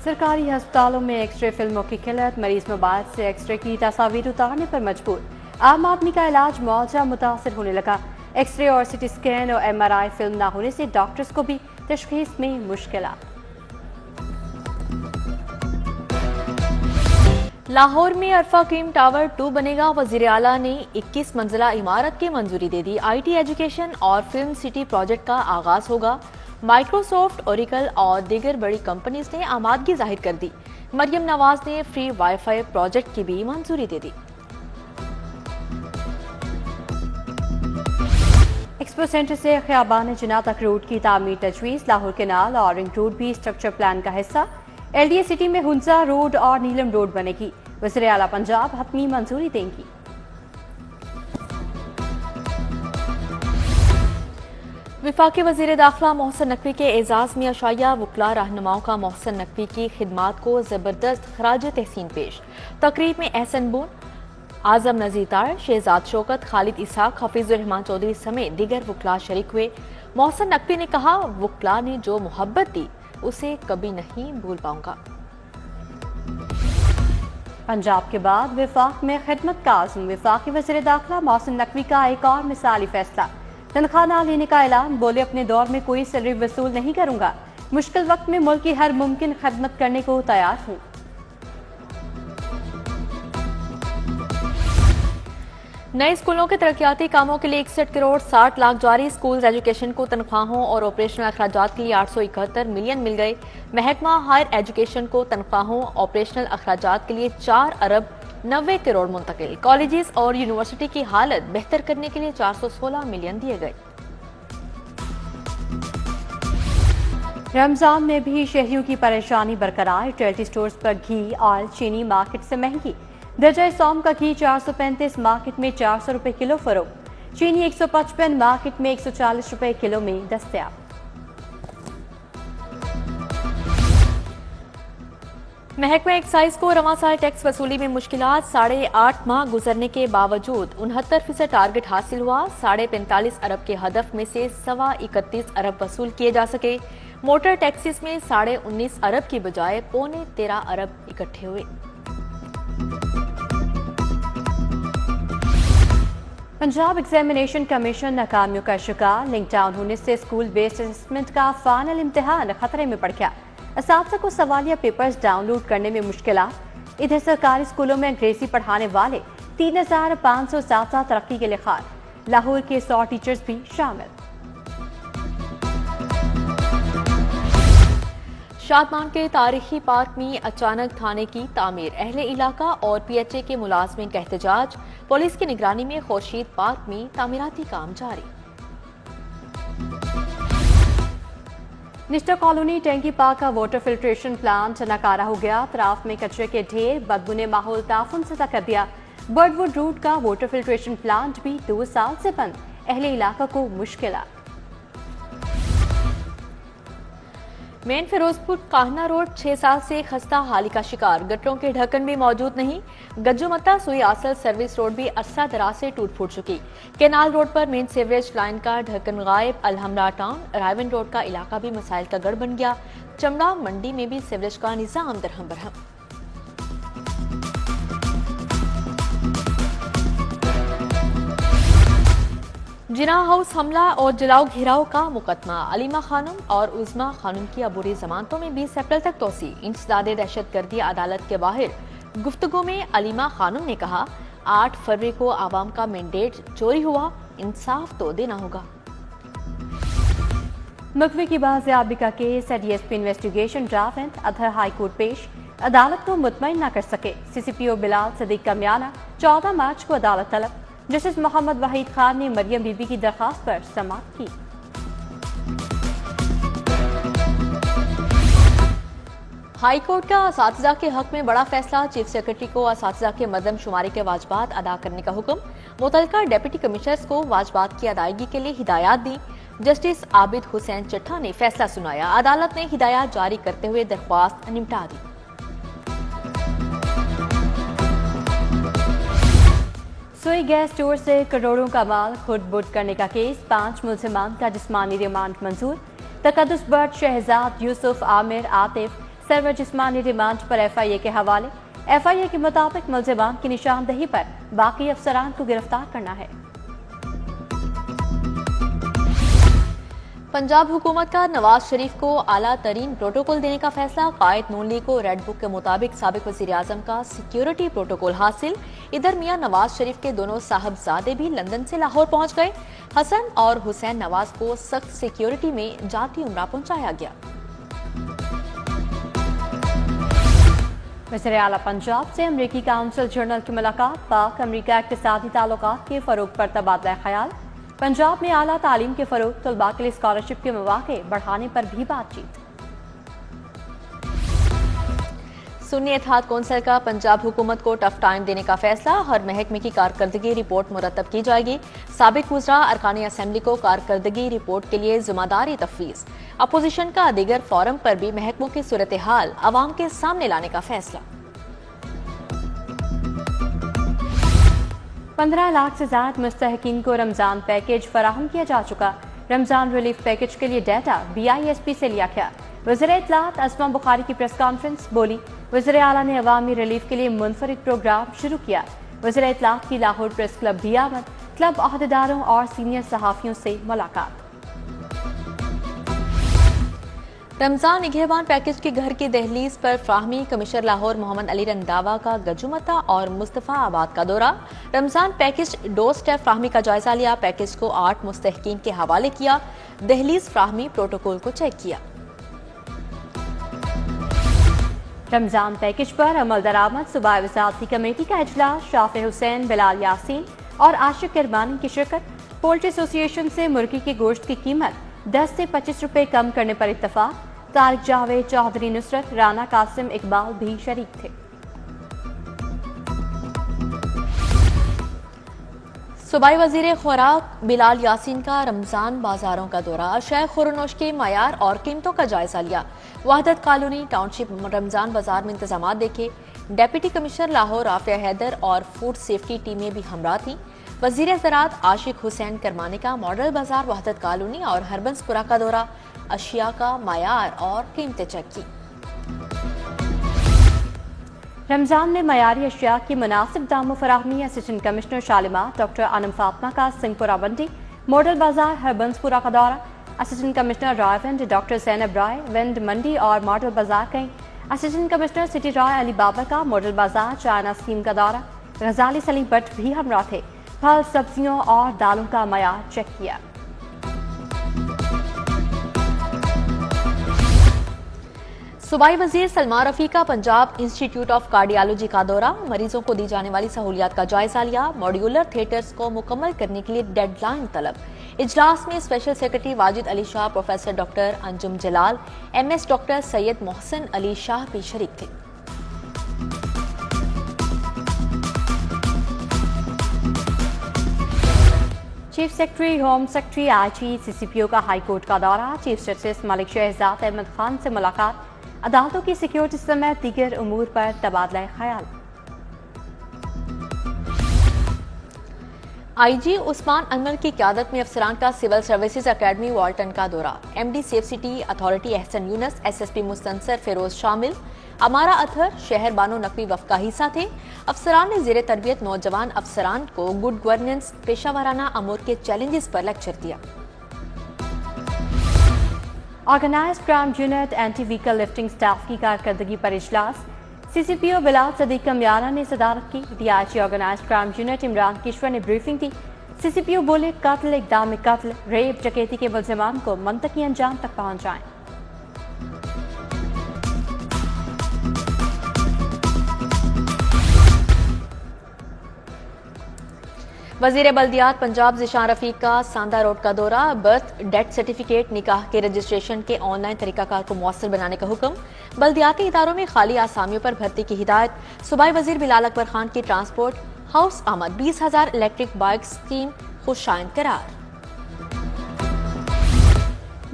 सरकारी अस्पतालों में एक्सरे फिल्मों की किल्लत, मरीज मोबाइल से एक्सरे की तस्वीर उतारने पर मजबूर। आम आदमी का इलाज मुआवजा मुतासर होने लगा। एक्सरे और सिटी स्कैन और MRI फिल्म न होने से डॉक्टर्स को भी तशखीस में मुश्किल। लाहौर में अरफाकीम टावर 2 बनेगा। वजीर आला ने 21 मंजिला इमारत की मंजूरी दे दी। IT, एजुकेशन और फिल्म सिटी प्रोजेक्ट का आगाज होगा। माइक्रोसॉफ्ट, ओरेकल और दीगर बड़ी कंपनीज ने आमादगी जाहिर कर दी। मरियम नवाज ने फ्री वाईफाई प्रोजेक्ट की भी मंजूरी दे दी। एक्सपो सेंटर से ख़ियाबान जिन्ना तक रोड की तामीर तजवीज़। लाहौर केनाल और रिंग रोड भी स्ट्रक्चर प्लान का हिस्सा। LDA सिटी में हुंजा रोड और नीलम रोड बनेगी। वज़ीर आला पंजाब हतमी मंजूरी देंगी। विफाकी वजीर दाखिला मोहसिन नकवी के एजाज में अशाया वकला रहनुमाओं का मोहसिन नकवी की खिदमात को जबरदस्त खराज तहसीन पेश। तकरीब में एहसन बुन, आजम नजीर तार, शहजाद शौकत, खालिद इसाक, हफीजुर रहमान चौधरी समेत दीगर वकला शरीक हुए। मोहसिन नकवी ने कहा, वकला ने जो मोहब्बत दी उसे कभी नहीं भूल पाऊंगा। पंजाब के बाद विफाक में खिदमत का आज़म। विफाकी वज़ीर दाखिला मोहसिन नकवी का एक और मिसाली फैसला। तनख्वाह न लेने का ऐलान। बोले, अपने दौर में कोई सैलरी वसूल नहीं करूंगा। मुश्किल वक्त में मुल्क की हर मुमकिन खिदमत करने को तैयार हूँ। नए स्कूलों के तरक्याती कामों के लिए 61 करोड़ 60 लाख जारी। स्कूल एजुकेशन को तनख्वाहों और ऑपरेशनल अखराजात के लिए 871 मिलियन मिल गए। महकमा हायर एजुकेशन को तनख्वाहों ऑपरेशनल अखराजात के लिए 4 अरब 90 करोड़ मुंतकिल। कॉलेजेस और यूनिवर्सिटी की हालत बेहतर करने के लिए 416 मिलियन दिए गए। रमजान में भी शहरियों की परेशानी बरकरार। रिटेल स्टोर्स पर घी, ऑयल, चीनी मार्केट से महंगी। दर्जा सौम का घी 435 मार्केट में 400 रुपए किलो फरोख्त। चीनी 155 मार्केट में 140 रुपए किलो में दस्तयाब। महकमा एक्साइज को रवां साल टैक्स वसूली में मुश्किलात। 8.5 माह गुजरने के बावजूद 69% टारगेट हासिल हुआ। 45.5 अरब के हदफ में से 31.25 अरब वसूल किए जा सके। मोटर टैक्सेस में 19.5 अरब की बजाय 13.25 अरब इकट्ठे हुए। पंजाब एग्जामिनेशन कमीशन नाकामियों का शिकार। लिंक डाउन होने से स्कूल बेस्ड असेसमेंट का फाइनल इम्तिहान खतरे में पड़ गया। असातिज़ा को सवालिया पेपर्स डाउनलोड करने में मुश्किलात। इधर सरकारी स्कूलों में अंग्रेजी पढ़ाने वाले 3507 तरक्की के लिखार। लाहौर के 100 टीचर्स भी शामिल। शादमान के तारीखी पार्क में अचानक थाने की तामीर। अहले इलाका और PHA के मुलाजमीन का एहतजाज। पुलिस की निगरानी में खुर्शीद पार्क में तामीराती काम जारी। निश्ता कॉलोनी टैंकी पार्क का वाटर फिल्ट्रेशन प्लांट नाकारा हो गया। अतराफ में कचरे के ढेर, बदबू ने माहौल ताफुन सता कर दिया। बर्डवुड रूट का वाटर फिल्ट्रेशन प्लांट भी 2 साल से बंद। अहले इलाका को मुश्किलात। मेन फिरोजपुर काहना रोड 6 साल से खस्ता हाली का शिकार। गटरों के ढक्कन भी मौजूद नहीं। गज्जोमत्ता सुई आसल सर्विस रोड भी अरसा दराज से टूट फूट चुकी। केनाल रोड पर मेन सीवरेज लाइन का ढक्कन गायब। अलहमरा टाउन रायवन रोड का इलाका भी मसाइल का गढ़ बन गया। चमड़ा मंडी में भी सीवरेज का निजाम दरहम बरहम। जिना हाउस हमला और जलाओ घेराव का मुकदमा। अलीमा खानम और उज़मा खानम की अबूरी जमानतों में 20 अप्रैल तक तोसी। इंसदादे दहशतगर्दी अदालत के बाहर गुफ्तगू में अलीमा खानम ने कहा, 8 फरवरी को आवाम का मैंडेट चोरी हुआ, इंसाफ तो देना होगा। मकवे की बाजियाबी का केस। DSP इन्वेस्टिगेशन ड्राफ्ट अधर हाई कोर्ट पेश। अदालत को मुतमईन न कर सके। CCPO बिलाल सदीक का म्याना। 14 मार्च को अदालत तलब। जस्टिस मोहम्मद वहीद खान ने मरियम बीबी की दरखास्त पर समाअत की। हाई कोर्ट का असातिज़ा के हक में बड़ा फैसला। चीफ सेक्रेटरी को असातिज़ा के मदम शुमारी के वाजबात अदा करने का हुक्म। मुतल्लिका डिप्टी कमिश्नर्स को वाजबात की अदायगी के लिए हिदायत दी। जस्टिस आबिद हुसैन चट्टा ने फैसला सुनाया। अदालत ने हिदायत जारी करते हुए दरख्वास्त निपटा दी। सुई गैस स्टोर से करोड़ों का माल खुद बुट करने का केस। 5 मुलजिमान का जिस्मानी रिमांड मंजूर। तकद्दुस बट, शहजाद, यूसुफ, आमिर, आतिफ, सर्वर जिस्मानी रिमांड पर FIA के हवाले। FIA के मुताबिक मुल्जिमान की निशानदही पर बाकी अफसरान को गिरफ्तार करना है। पंजाब हुकूमत का नवाज शरीफ को आला तरीन प्रोटोकॉल देने का फैसला। कायद नून लीग को रेड बुक के मुताबिक साबिक वज़ीर आज़म का सिक्योरिटी प्रोटोकॉल हासिल। इधर मियां नवाज शरीफ के दोनों साहबजादे भी लंदन से लाहौर पहुंच गए। हसन और हुसैन नवाज को सख्त सिक्योरिटी में जाती उम्रा पहुंचाया गया। वज़ीर आला पंजाब से अमरीकी काउंसिल जनरल की मुलाकात। पाक अमरीका इक़्तिसादी ताल्लुकात के फ़रोग़ पर तबादला ख्याल। पंजाब में आला तालीम के फ़रोग़, तलबा के लिए स्कॉलरशिप के मौक़े बढ़ाने पर भी बातचीत। सुन्नी इत्तेहाद कौंसिल का पंजाब हुकूमत को टफ टाइम देने का फैसला। हर महकमे की कारकर्दगी रिपोर्ट मुरतब की जाएगी। साबिक वज़रा अरकान असम्बली को कारकर्दगी रिपोर्ट के लिए जिम्मेदारी तफवीज़। अपोजिशन का दीगर फोरम पर भी महकमों की सूरत हाल अवाम के सामने लाने का फैसला। 15 लाख से ज्यादा मुस्तहकीन को रमजान पैकेज फराहम किया जा चुका। रमजान रिलीफ पैकेज के लिए डाटा BISP से लिया गया। वज़ीर इत्तलात अस्मा बुखारी की प्रेस कॉन्फ्रेंस बोली, वज़ीर आला ने अवामी रिलीफ के लिए मुनफरिद प्रोग्राम शुरू किया। वज़ीर इत्तलात की लाहौर प्रेस क्लब भी आमद। क्लब अहदेदारों और सीनियर सहाफ़ियों से मुलाकात। रमजान निगहबान पैकेज के घर की दहलीज पर फ्राहमी। कमिश्नर लाहौर मोहम्मद अली रंधावा का गजुमता और मुस्तफ़ा आबाद का दौरा। रमजान पैकेज डोर स्टेप फ्राहमी का जायजा लिया। पैकेज को 8 मुस्तहकीन के हवाले किया। दहलीज फ्राहमी प्रोटोकॉल को चेक किया। रमजान पैकेज पर अमल दरामद। सूबाई वज़ारती कमेटी का इजलास। शाफे हुसैन, बिलाल यासीन और आशिक किरमानी की शिरकत। पोल्ट्री एसोसिएशन से मुर्गी के गोश्त की कीमत 10 से 25 रुपए कम करने पर इत्तफाक। तारिक जावेद, चौधरी नुसरत, राना कासिम, इकबाल भी शरीक थे। सूबाई वजीर खुराक बिलाल यासीन का रमजान बाजारों का दौरा। शय खुरनोश के मयार और कीमतों का जायजा लिया। वहदत कॉलोनी टाउनशिप रमजान बाजार में इंतजाम देखे। डेप्यूटी कमिश्नर लाहौर राफिया हैदर और फूड सेफ्टी टीमें भी हमरा थीं। वजीर ज़राअत आशिक हुसैन करमाने का मॉडल बाजार, वहदत कॉलोनी और हरबंसपुरा का दौरा। अशिया का मयार और कीमतें चेक की। रमजान में मयारी अशिया की मुनासिब दामों फराहमी। Assistant commissioner Shalimar doctor Anam Fatima का सिंहपुरा मंडी, मॉडल बाजार, हरबंसपुरा का दौरा। Assistant commissioner Raiwind doctor Zainab Raiwind मंडी और मॉडल बाजार गई। Assistant commissioner city Rai Ali Babar का मॉडल बाजार, चाइना स्कीम का दौरा। गजाली सलीम भट्ट भी हमरा थे। फल, सब्जियों और दालों का मयार चेक किया। सूबाई वजीर सलमान रफी का पंजाब इंस्टीट्यूट ऑफ कार्डियोलॉजी का दौरा। मरीजों को दी जाने वाली सहूलियात का जायजा लिया। मॉड्यूलर थिएटर्स को मुकम्मल करने के लिए डेडलाइन तलब। इजलास में special secretary Wajid Ali Shah, professor doctor Anjum Jalal, MS doctor Syed Mohsin Ali Shah भी शरीक थे। Chief secretary, home secretary, IG, CCPO का हाईकोर्ट का दौरा। चीफ जस्टिस मलिक शहजाद अहमद खान से मुलाकात। अदालतों की सिक्योरिटी समेत दीगर उमूर पर तबादला ख्याल। IG उस्मान अनवर की क़यादत में अफसरान का सिविल सर्विसेज अकेडमी वाल्टन का दौरा। MD safe city authority Ehsan Younas, SSP Mustansar Feroze शामिल, अमारा अथर, शहर बानो नकवी वफ़ का हिस्सा थे। अफसरान ने ज़ेरे तरबियत नौजवान अफसरान को गुड गवर्नेंस, पेशावराना अमूर के चैलेंजेस पर लेक्चर दिया। Organised crime unit anti vehicle lifting staff की कारकर्दगी पर इजलास। CCPO बिलाल सदीक कमियारा ने सदारत की। DIG organised crime unit Imran Kishwar ने ब्रीफिंग की। CCPO बोले, कत्ल, इक़दाम कत्ल, रेप, डकैती के मुल्ज़िमान को मंतकी अंजाम तक पहुंचाएं। वजीर बल्दियात पंजाब ज़िशान रफीक का सांदा रोड का दौरा। बर्थ, डेथ सर्टिफिकेट, निकाह के रजिस्ट्रेशन के ऑनलाइन तरीकाकार को मौसर बनाने का हुक्म। बल्दियाती इदारों में खाली आसामियों पर भर्ती की हिदायत। सूबाई वजीर बिलाल अकबर खान की ट्रांसपोर्ट हाउस आमद। 20,000 इलेक्ट्रिक बाइक स्कीम खुशाइन करार।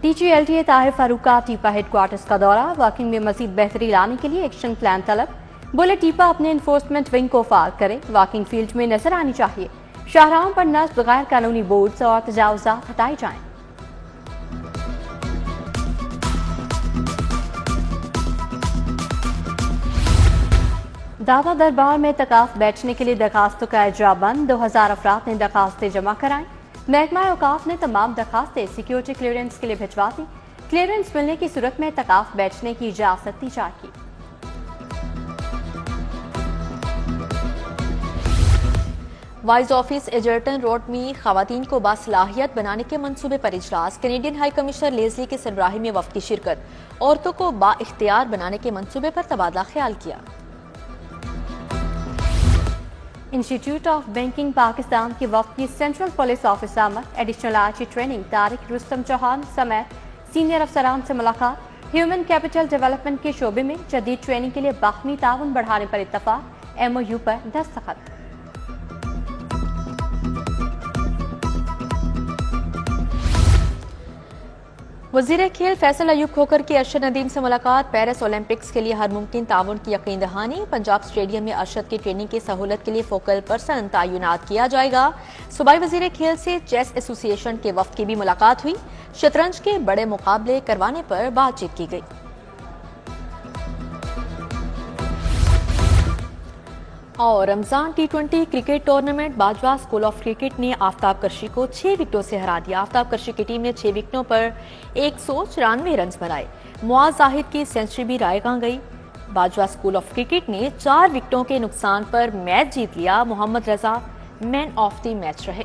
DG LTA ताहिर फारूक का टीपा हेडक्वार्टर्स का दौरा। वर्किंग में मजीद बेहतरी लाने के लिए एक्शन प्लान तलब। बोले, टीपा अपने इन्फोर्समेंट विंग को फाल करे, वर्किंग फील्ड में नजर आनी चाहिए। शाहराहों पर नस्ब गैर कानूनी बोर्ड्स और तजावुजात हटाए जाएं। दादा दरबार में तकाफ बैठने के लिए दरखास्तों का इजराबंद 2000 अफराद ने दरखास्तें जमा कराई। महकमा औकाफ ने तमाम दरखास्तें सिक्योरिटी क्लियरेंस के लिए भिजवा दी। क्लियरेंस मिलने की सूरत में तकाफ बैठने की इजाजत दी जाएगी। वाइस ऑफिस एजर्टन रोड में खवातीन को बासलाहियत बनाने के मंसूबे पर इजलास। कैनेडियन हाई कमिश्नर लेजली की सरबराही में वफ्द की शिरकत। औरतों को बाइख्तियार बनाने के मंसूबे पर तबादला ख्याल किया। इंस्टीट्यूट ऑफ बैंकिंग पाकिस्तान की वफ्द की सेंट्रल पुलिस ऑफिसर एडिशनल आर्ची ट्रेनिंग तारिक रुस्तम चौहान समेत सीनियर अफसरान से मुलाकात। ह्यूमन कैपिटल डेवलपमेंट के शोबे में जदीद ट्रेनिंग के लिए बाहमी ताउन बढ़ाने पर इत्तफाक। MOU पर दस्तखत। वजीर खेल फैसल अयूब खोकर की अरशद नदीम से मुलाकात। पेरिस ओलंपिक्स के लिए हर मुमकिन ताउन की यकीन दहानी। पंजाब स्टेडियम में अरशद की ट्रेनिंग की सहूलत के लिए फोकल पर्सन तैनात किया जाएगा। सूबाई वजीर खेल से चेस एसोसिएशन के वफ्द की भी मुलाकात हुई। शतरंज के बड़े मुकाबले करवाने पर बातचीत की गई। और Ramzan T20 cricket tournament Bajwa school of cricket ने आफ्ताब करशी को 6 विकेटों से हरा दिया। आफ्ताब करशी की टीम ने 6 विकेटों पर 194 रन बनाए। मुआज जाहिद की सेंचुरी भी रायगां गई। बाजवा स्कूल ऑफ क्रिकेट ने 4 विकेटों के नुकसान पर मैच जीत लिया। मोहम्मद रजा मैन ऑफ द मैच रहे।